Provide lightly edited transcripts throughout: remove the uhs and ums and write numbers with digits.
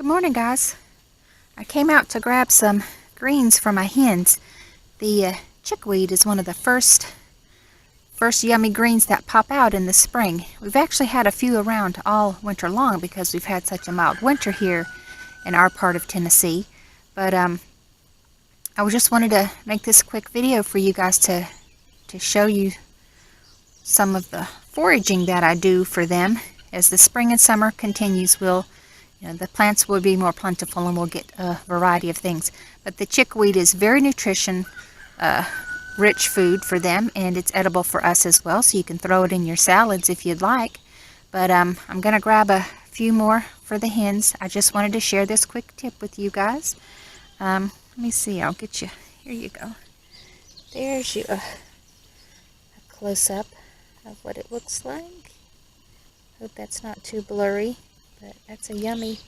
Good morning, guys. I came out to grab some greens for my hens. The chickweed is one of the first yummy greens that pop out in the spring. We've actually had a few around all winter long because we've had such a mild winter here in our part of Tennessee. But I just wanted to make this quick video for you guys to show you some of the foraging that I do for them. As the spring and summer continues, the plants will be more plentiful and we'll get a variety of things. But the chickweed is very nutrition rich food for them, and it's edible for us as well, so you can throw it in your salads if you'd like. But I'm going to grab a few more for the hens. I just wanted to share this quick tip with you guys. Let me see, I'll get you, here you go. There's you a close-up of what it looks like. Hope that's not too blurry, but that's a yummy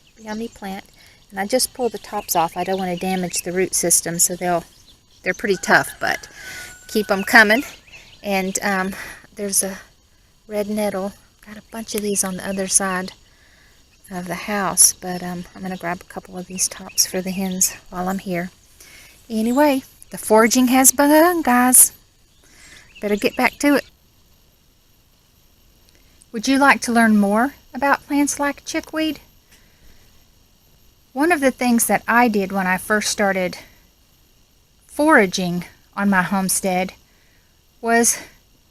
plant. And I just pulled the tops off. I don't want to damage the root system, so they're pretty tough, but keep them coming. And there's a red nettle. Got a bunch of these on the other side of the house, but I'm going to grab a couple of these tops for the hens while I'm here. Anyway, the foraging has begun, guys. Better get back to it. Would you like to learn more about plants like chickweed? One of the things that I did when I first started foraging on my homestead was,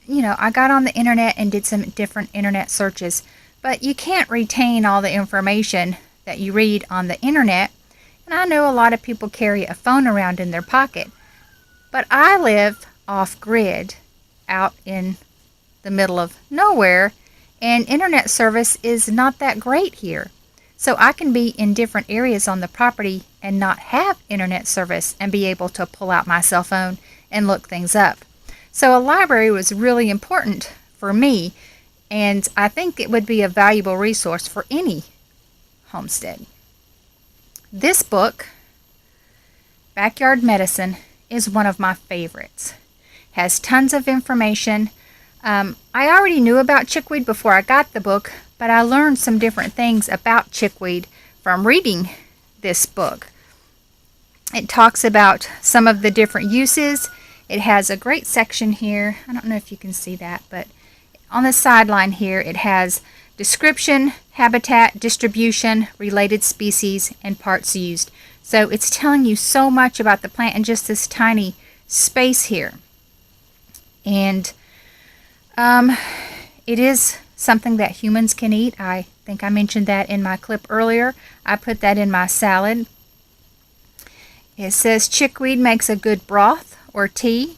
I got on the internet and did some different internet searches, but you can't retain all the information that you read on the internet. And I know a lot of people carry a phone around in their pocket, but I live off-grid out in the middle of nowhere, and internet service is not that great here. So I can be in different areas on the property and not have internet service and be able to pull out my cell phone and look things up. So a library was really important for me, and I think it would be a valuable resource for any homestead. This book, Backyard Medicine, is one of my favorites. Has tons of information. I already knew about chickweed before I got the book, but I learned some different things about chickweed from reading this book. It talks about some of the different uses. It has a great section here. I don't know if you can see that, but on the sideline here it has description, habitat, distribution, related species, and parts used. So it's telling you so much about the plant in just this tiny space here. And it is something that humans can eat. I think I mentioned that in my clip earlier. I put that in my salad. It says chickweed makes a good broth or tea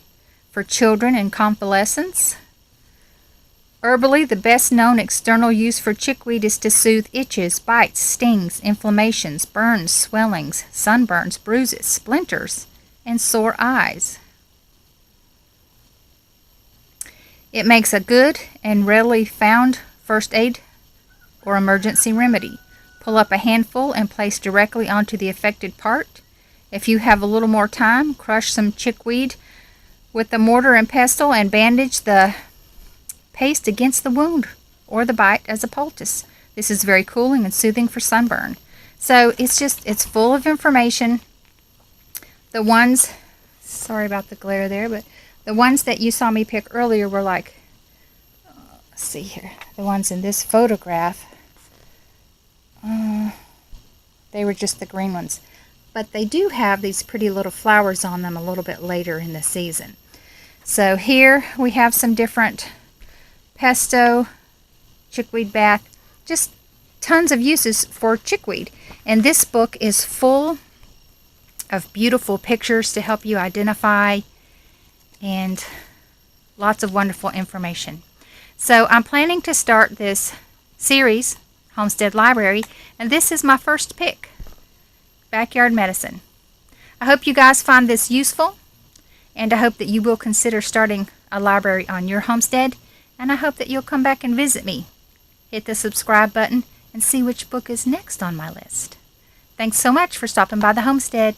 for children and convalescents. Herbally, the best known external use for chickweed is to soothe itches, bites, stings, inflammations, burns, swellings, sunburns, bruises, splinters, and sore eyes. It makes a good and readily found first aid or emergency remedy. Pull up a handful and place directly onto the affected part. If you have a little more time, crush some chickweed with a mortar and pestle and bandage the paste against the wound or the bite as a poultice. This is very cooling and soothing for sunburn. So it's full of information. The ones, sorry about the glare there, but the ones that you saw me pick earlier were like, let's see here, the ones in this photograph, they were just the green ones. But they do have these pretty little flowers on them a little bit later in the season. So here we have some different pesto, chickweed bath, just tons of uses for chickweed. And this book is full of beautiful pictures to help you identify, and lots of wonderful information. So I'm planning to start this series, Homestead Library, and this is my first pick, Backyard Medicine. I hope you guys find this useful, and I hope that you will consider starting a library on your homestead, and I hope that you'll come back and visit me. Hit the subscribe button and see which book is next on my list. Thanks so much for stopping by the homestead.